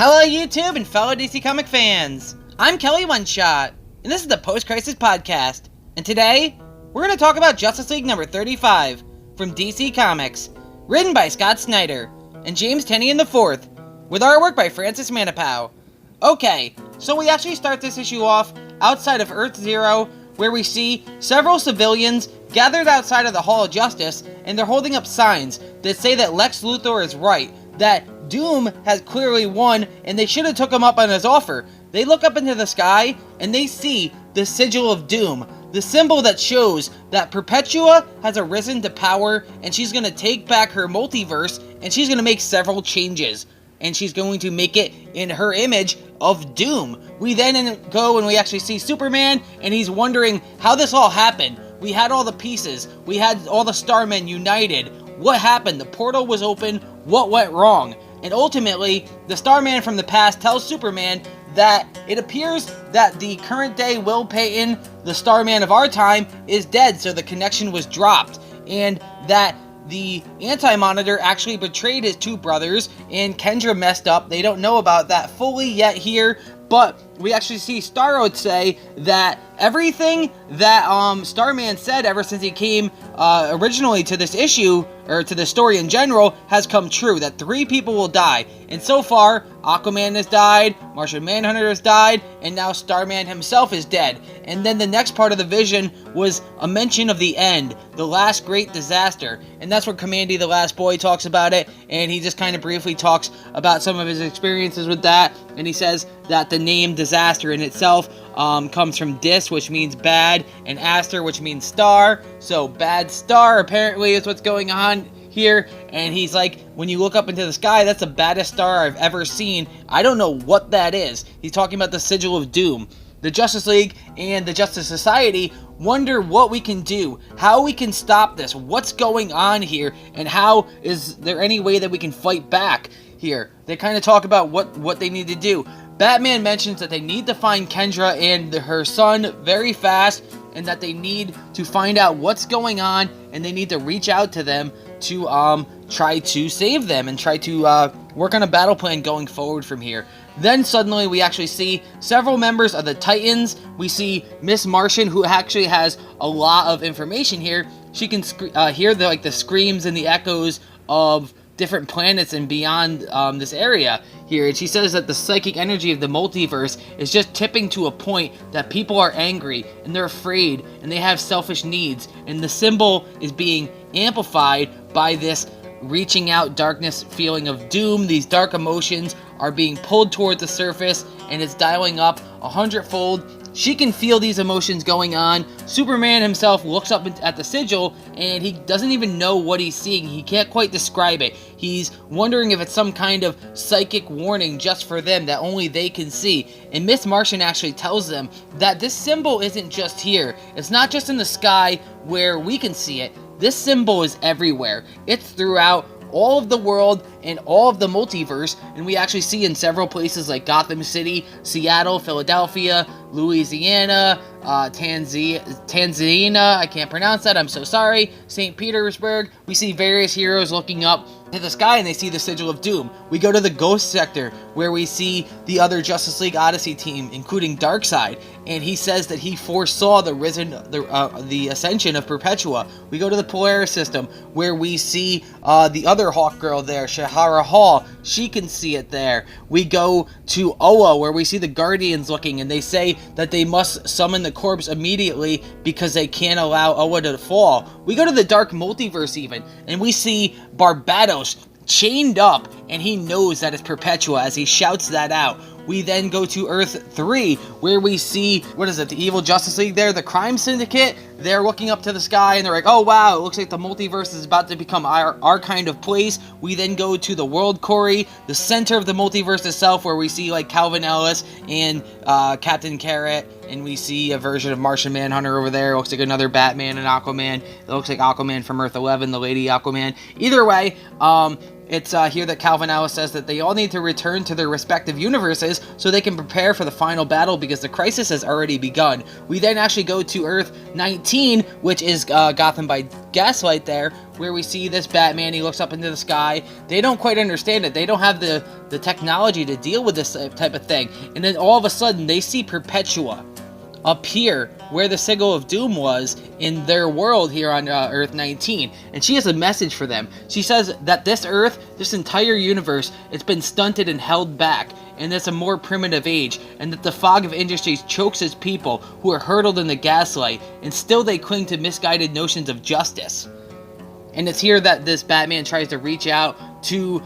Hello YouTube and fellow DC Comic fans! I'm Kelly One Shot, and this is the Post-Crisis Podcast. And today, we're going to talk about Justice League number 35 from DC Comics, written by Scott Snyder and James Tynion IV, with artwork by Francis Manapau. Okay, so we actually start this issue off outside of Earth Zero, where we see several civilians gathered outside of the Hall of Justice, and they're holding up signs that say that Lex Luthor is right, that Doom has clearly won, and they should have took him up on his offer. They look up into the sky, and they see the Sigil of Doom, the symbol that shows that Perpetua has arisen to power, and she's going to take back her multiverse, and she's going to make several changes. And she's going to make it in her image of Doom. We then go and we actually see Superman, and he's wondering how this all happened. We had all the pieces. We had all the Starmen united. What happened? The portal was open. What went wrong? And ultimately, the Starman from the past tells Superman that it appears that the current day Will Payton, the Starman of our time, is dead, so the connection was dropped. And that the Anti-Monitor actually betrayed his two brothers, and Kendra messed up. They don't know about that fully yet here, but we actually see Starro say that everything that Starman said ever since he came originally to this issue, or to the story in general, has come true, that 3 people will die. And so far, Aquaman has died, Martian Manhunter has died, and now Starman himself is dead. And then the next part of the vision was a mention of the end, the last great disaster. And that's where Kamandi the Last Boy talks about it, and he just kind of briefly talks about some of his experiences with that, and he says that the name disaster in itself comes from dis, which means bad, and aster, which means star. So bad star apparently is what's going on here, and he's like, when you look up into the sky, that's the baddest star I've ever seen. I don't know what that is. He's talking about the Sigil of Doom. The Justice League and the Justice Society wonder what we can do, how we can stop this, what's going on here, and how is there any way that we can fight back here. They kind of talk about what they need to do. Batman mentions that they need to find Kendra and her son very fast, and that they need to find out what's going on, and they need to reach out to them to try to save them and try to work on a battle plan going forward from here. Then suddenly we actually see several members of the Titans. We see Miss Martian, who actually has a lot of information here. She can hear the screams and the echoes of different planets and beyond this area here, and she says that the psychic energy of the multiverse is just tipping to a point that people are angry and they're afraid and they have selfish needs, and the symbol is being amplified by this reaching out darkness feeling of doom. These dark emotions are being pulled toward the surface, and it's dialing up 100-fold. She can feel these emotions going on. Superman himself looks up at the sigil, and he doesn't even know what he's seeing. He can't quite describe it. He's wondering if it's some kind of psychic warning just for them that only they can see. And Miss Martian actually tells them that this symbol isn't just here. It's not just in the sky where we can see it. This symbol is everywhere. It's throughout all of the world and all of the multiverse, and we actually see in several places like Gotham City, Seattle, Philadelphia, Louisiana, Tanzania, I can't pronounce that, I'm so sorry, St. Petersburg. We see various heroes looking up to the sky, and they see the Sigil of Doom. We go to the Ghost Sector, where we see the other Justice League Odyssey team, including Darkseid, and he says that he foresaw the ascension of Perpetua. We go to the Polaris System, where we see the other Hawk Girl there, Shahara Hall. She can see it there. We go to Oa, where we see the Guardians looking, and they say that they must summon the corpse immediately because they can't allow Oa to fall. We go to the Dark Multiverse even, and we see Barbados chained up, and he knows that it's Perpetua as he shouts that out. We then go to Earth 3, where we see, the Evil Justice League there, the Crime Syndicate. They're looking up to the sky, and they're like, oh wow, it looks like the multiverse is about to become our kind of place. We then go to the World Quarry, the center of the multiverse itself, where we see like Calvin Ellis and Captain Carrot, and we see a version of Martian Manhunter over there. It looks like another Batman and Aquaman. It looks like Aquaman from Earth 11, the Lady Aquaman. Either way, it's here that Calvin Alice says that they all need to return to their respective universes so they can prepare for the final battle because the crisis has already begun. We then actually go to Earth 19, which is Gotham by Gaslight there, where we see this Batman. He looks up into the sky. They don't quite understand it. They don't have the technology to deal with this type of thing. And then all of a sudden, they see Perpetua appear where the Sigil of Doom was in their world here on Earth 19, and she has a message for them. She says that this Earth, this entire universe, it's been stunted and held back, and it's a more primitive age, and that the fog of industries chokes its people who are hurtled in the gaslight, and still they cling to misguided notions of justice. And it's here that this Batman tries to reach out to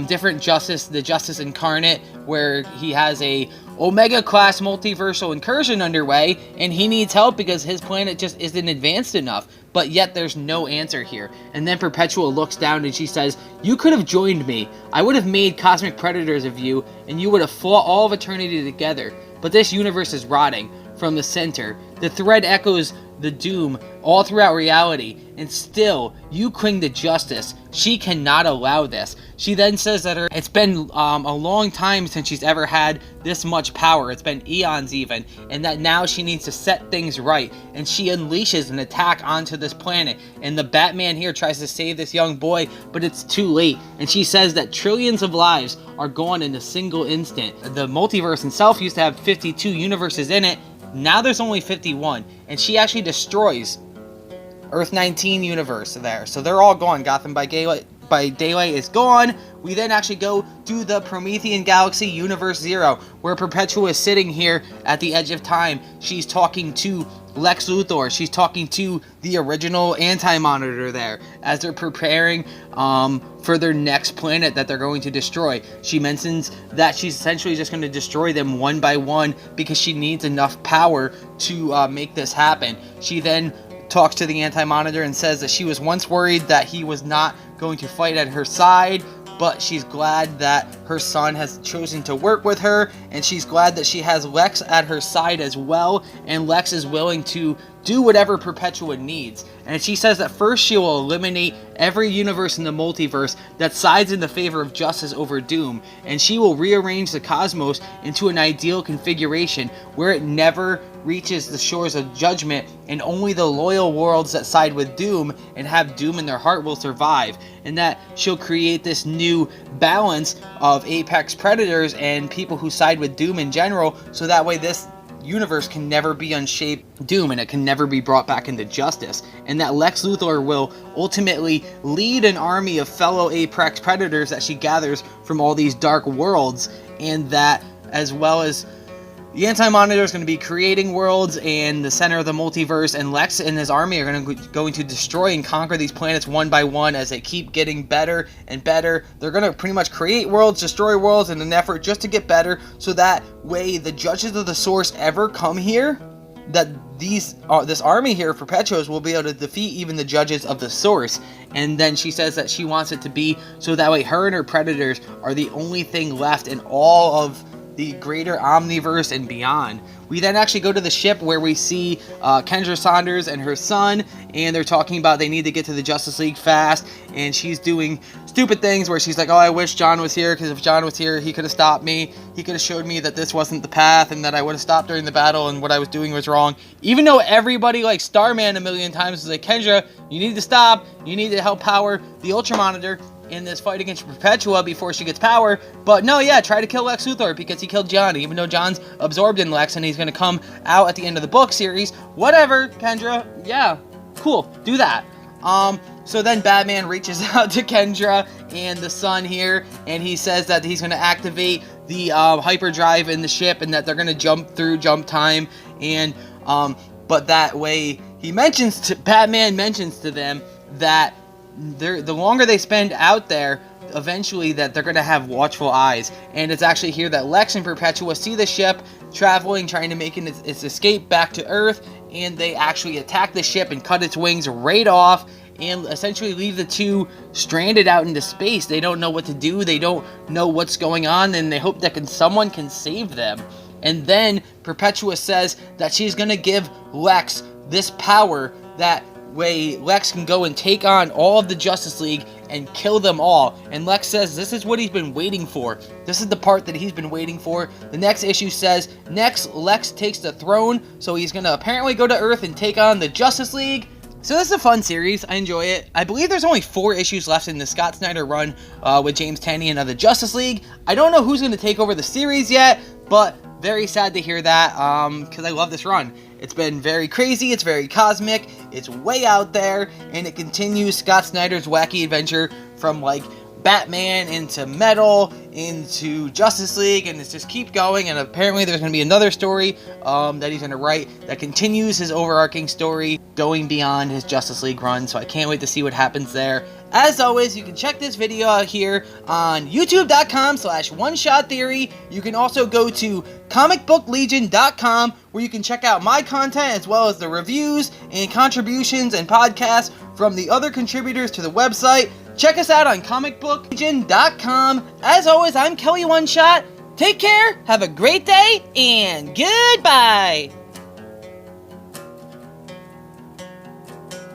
different Justice, the Justice Incarnate, where he has a Omega class multiversal incursion underway, and he needs help because his planet just isn't advanced enough. But yet there's no answer here. And then Perpetua looks down and she says, "You could have joined me. I would have made cosmic predators of you, and you would have fought all of eternity together. But this universe is rotting from the center. The thread echoes the doom all throughout reality, and still you cling to justice. She cannot allow this." She then says that it's been a long time since she's ever had this much power. It's been eons even, and that now she needs to set things right, and she unleashes an attack onto this planet, and the Batman here tries to save this young boy, but it's too late. And she says that trillions of lives are gone in a single instant. The multiverse itself used to have 52 universes in it. Now there's only 51, and she actually destroys Earth 19 universe there. So they're all gone. Gotham by Daylight is gone. We then actually go to the Promethean Galaxy, Universe Zero, where Perpetua is sitting here at the edge of time. She's talking to Lex Luthor. She's talking to the original Anti-Monitor there as they're preparing for their next planet that they're going to destroy. She mentions that she's essentially just going to destroy them one by one because she needs enough power to make this happen. She then talks to the Anti-Monitor and says that she was once worried that he was not going to fight at her side, but she's glad that her son has chosen to work with her, and she's glad that she has Lex at her side as well, and Lex is willing to do whatever Perpetua needs. And she says that first she will eliminate every universe in the multiverse that sides in the favor of justice over doom, and she will rearrange the cosmos into an ideal configuration where it never reaches the shores of judgment, and only the loyal worlds that side with doom and have doom in their heart will survive. And that she'll create this new balance of apex predators and people who side with doom in general, so that way this universe can never be unshaped doom and it can never be brought back into justice. And that Lex Luthor will ultimately lead an army of fellow apex predators that she gathers from all these dark worlds, and that as well as the Anti-Monitor is going to be creating worlds in the center of the multiverse, and Lex and his army are going to destroy and conquer these planets one by one as they keep getting better and better. They're going to pretty much create worlds, destroy worlds in an effort just to get better, so that way the judges of the Source ever come here, that this army here, Perpetua's, will be able to defeat even the judges of the Source. And then she says that she wants it to be so that way her and her predators are the only thing left in all of the greater Omniverse and beyond. We then actually go to the ship where we see Kendra Saunders and her son, and they're talking about they need to get to the Justice League fast, and she's doing stupid things where she's like, "Oh, I wish John was here, because if John was here, he could have stopped me. He could have showed me that this wasn't the path, and that I would have stopped during the battle, and what I was doing was wrong." Even though everybody, like Starman a million times, is like, "Kendra, you need to stop. You need to help power the Ultra Monitor in this fight against Perpetua before she gets power." But no, yeah, try to kill Lex Luthor because he killed John, even though John's absorbed in Lex and he's going to come out at the end of the book series. Whatever, Kendra. Yeah, cool. Do that. So then Batman reaches out to Kendra and the son here, and he says that he's going to activate the hyperdrive in the ship, and that they're going to jump through jump time, and but that way Batman mentions to them that the longer they spend out there, eventually that they're going to have watchful eyes. And it's actually here that Lex and Perpetua see the ship traveling, trying to make its escape back to Earth, and they actually attack the ship and cut its wings right off and essentially leave the two stranded out into space. They don't know what to do, they don't know what's going on, and they hope that someone can save them. And then Perpetua says that she's going to give Lex this power that way Lex can go and take on all of the Justice League and kill them all. And Lex says this is what he's been waiting for. This is the part that he's been waiting for. The next issue says, next, Lex takes the throne, so he's going to apparently go to Earth and take on the Justice League. So this is a fun series. I enjoy it. I believe there's only 4 issues left in the Scott Snyder run with James Tynion of the Justice League. I don't know who's going to take over the series yet, but very sad to hear that because I love this run. It's been very crazy, it's very cosmic, it's way out there, and it continues Scott Snyder's wacky adventure from like Batman into Metal into Justice League, and it's just keep going. And apparently there's going to be another story that he's going to write that continues his overarching story going beyond his Justice League run, so I can't wait to see what happens there. As always, you can check this video out here on youtube.com/OneShotTheory. You can also go to comicbooklegion.com where you can check out my content as well as the reviews and contributions and podcasts from the other contributors to the website. Check us out on comicbooklegion.com. As always, I'm Kelly One Shot. Take care, have a great day, and goodbye!